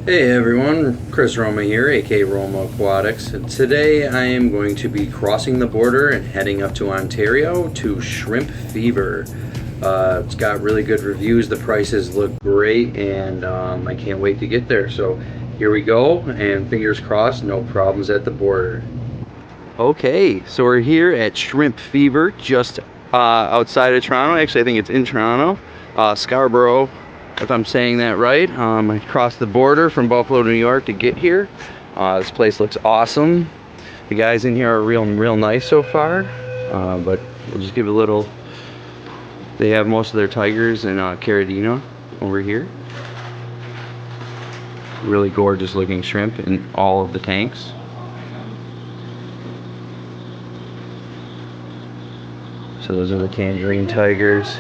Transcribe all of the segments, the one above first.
Hey everyone, Chris Roma here, aka Roma Aquatics. Today I am going to be crossing the border and heading up to Ontario to Shrimp Fever. It's got really good reviews, the prices look great, and I can't wait to get there. So here we go, and fingers crossed, no problems at the border. Okay, so we're here at Shrimp Fever, just outside of Toronto. Actually, I think it's in Toronto, Scarborough, if I'm saying that right. I crossed the border from Buffalo, New York to get here. This place looks awesome. The guys in here are real nice so far, but we'll just give it a little. They have most of their tigers and Caridina over here. Really gorgeous looking shrimp in all of the tanks. So those are the tangerine tigers.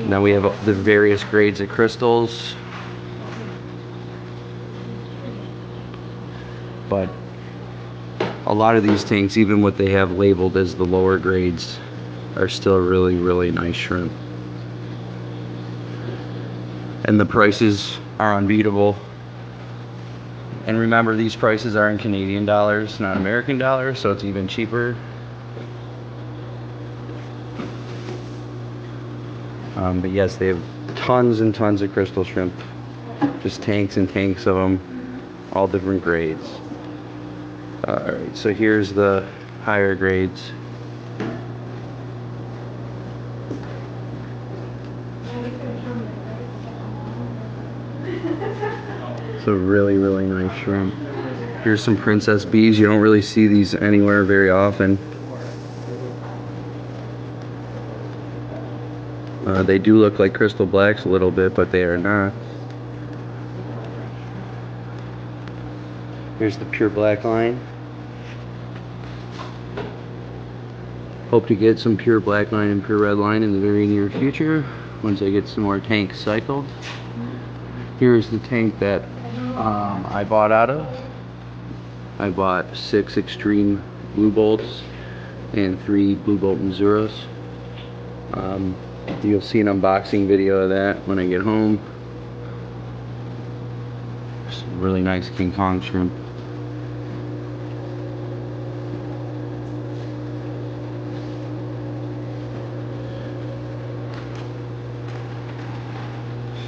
Now we have the various grades of crystals. But a lot of these tanks, even what they have labeled as the lower grades, are still really nice shrimp. And the prices are unbeatable. And remember, these prices are in Canadian dollars, not American dollars, so it's even cheaper. But yes, they have tons and tons of crystal shrimp. Just tanks and tanks of them, all different grades. Alright, so here's the higher grades. So really nice shrimp. Here's some princess bees. You don't really see these anywhere very often. They do look like crystal blacks a little bit, but they are not. Here's the pure black line. Hope to get some pure black line and pure red line in the very near future once I get some more tanks cycled. Here's the tank that I bought out of. I bought 6 extreme blue bolts and 3 blue bolt Mizuras. You'll see an unboxing video of that when I get home. Some really nice King Kong shrimp.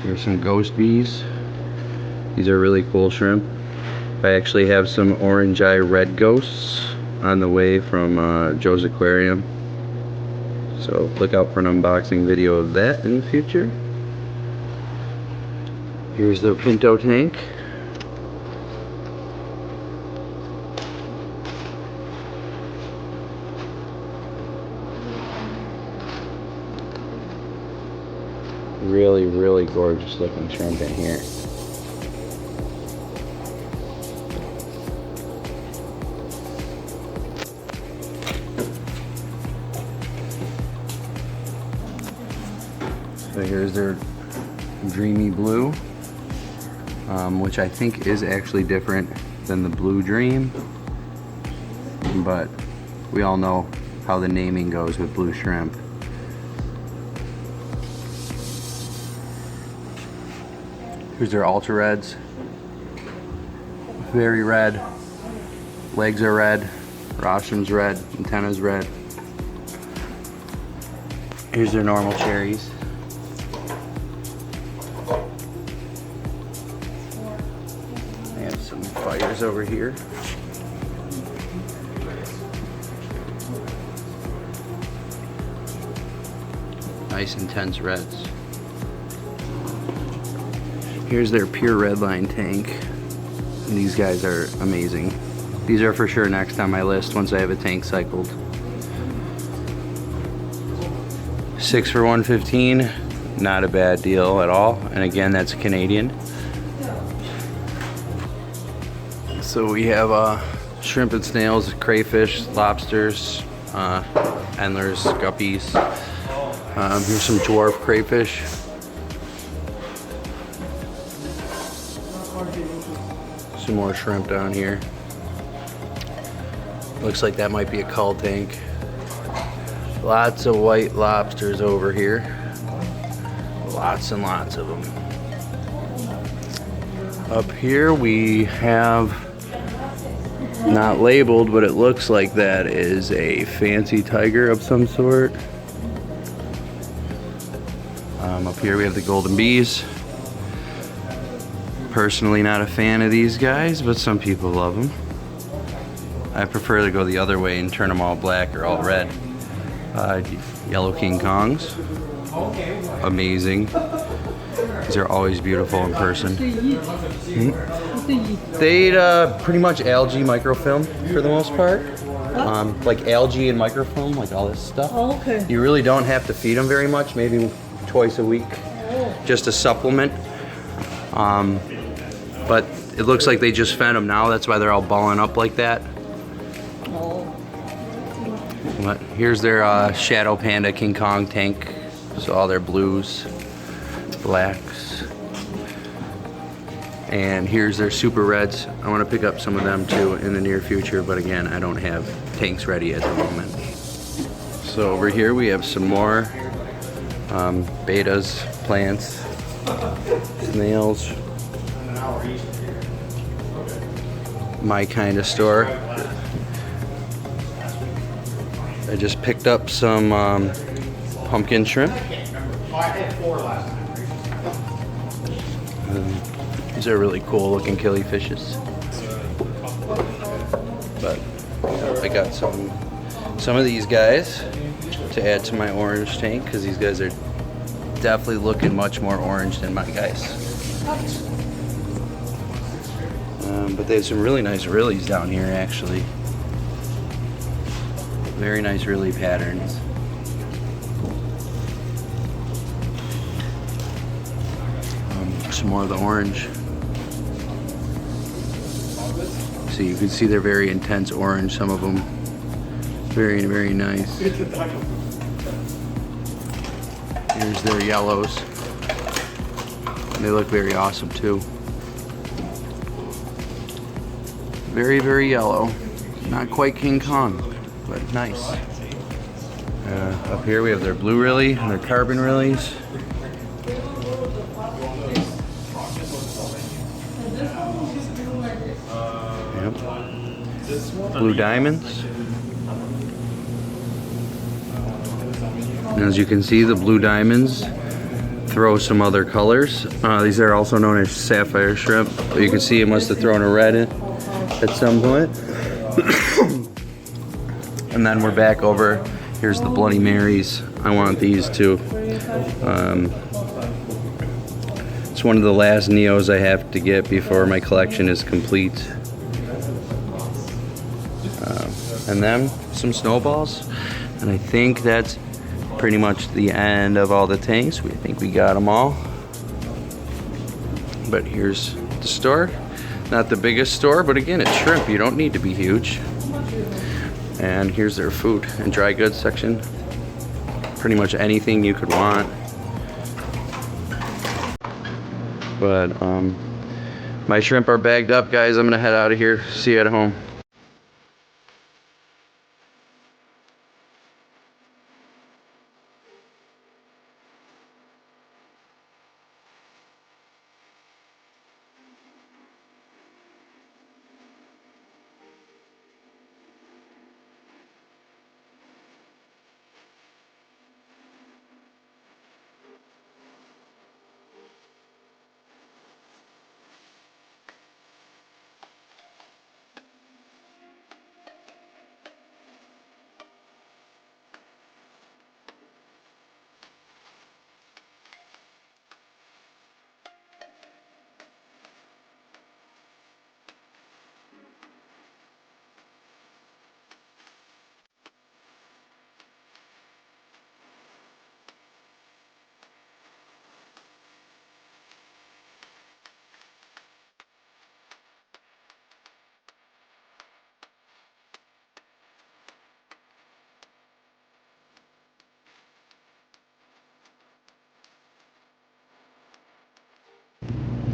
Here's some ghost bees. These are really cool shrimp. I actually have some orange eye red ghosts on the way from Joe's Aquarium. So look out for an unboxing video of that in the future. Here's the Pinto tank. Really gorgeous looking shrimp in here. So here's their dreamy blue, which I think is actually different than the blue dream, but we all know how the naming goes with blue shrimp. Here's their ultra reds. Very red. Legs are red. Rostrum's red. Antenna's red. Here's their normal cherries. They have some fires over here. Nice intense reds. Here's their pure red line tank. And these guys are amazing. These are for sure next on my list once I have a tank cycled. 6 for $115, not a bad deal at all. And again, that's Canadian. So we have shrimp and snails, crayfish, lobsters, endlers, guppies. Here's some dwarf crayfish. Some more shrimp down here. Looks like that might be a cull tank. Lots of white lobsters over here. Lots and lots of them. Up here we have, not labeled, but it looks like that is a fancy tiger of some sort. Up here we have the golden bees. Personally not a fan of these guys, but some people love them. I prefer to go the other way and turn them all black or all red. Yellow King Kongs. Amazing. These are always beautiful in person. They eat pretty much algae microfilm for the most part. Like algae and microfilm, like all this stuff. Oh, okay. You really don't have to feed them very much, maybe twice a week, just a supplement. But it looks like they just fed them now. That's why they're all balling up like that. But here's their Shadow Panda King Kong tank. So all their blues, blacks. And here's their super reds. I want to pick up some of them too in the near future, but again, I don't have tanks ready at the moment. So over here we have some more betas, plants, snails. My kind of store. I just picked up some pumpkin shrimp. These are really cool looking killifiches. But I got some of these guys to add to my orange tank because these guys are definitely looking much more orange than my guys. But they have some really nice Rilis down here actually. Very nice Rili patterns. Some more of the orange. So you can see they're very intense orange, some of them. Very, very nice. Here's their yellows. They look very awesome too. Very, very yellow. Not quite King Kong, but nice. Up here we have their blue Rili and their carbon Rilis. Yep. Blue diamonds. And as you can see, the blue diamonds throw some other colors. These are also known as Sapphire shrimp. You can see it must have thrown a red in at some point. And then we're back over. Here's the Bloody Marys. I want these too. It's one of the last Neos I have to get before my collection is complete. And then some snowballs. And I think that's pretty much the end of all the tanks. We think we got them all. But here's the store. Not the biggest store, but again, it's shrimp. You don't need to be huge. And here's their food and dry goods section. Pretty much anything you could want. But my shrimp are bagged up, guys. I'm gonna head out of here. See you at home.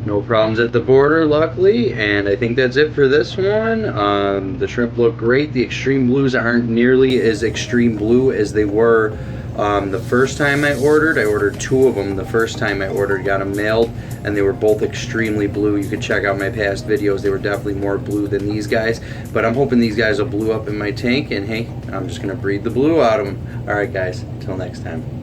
No problems at the border, luckily, and I think that's it for this one. The shrimp look great. The extreme blues aren't nearly as extreme blue as they were The first time I ordered 2 of them. The first time I ordered, got them mailed, and they were both extremely blue. You can check out my past videos. They were definitely more blue than these guys, but I'm hoping these guys will blue up in my tank, and hey, I'm just gonna breed the blue out of them. All right, guys, until next time.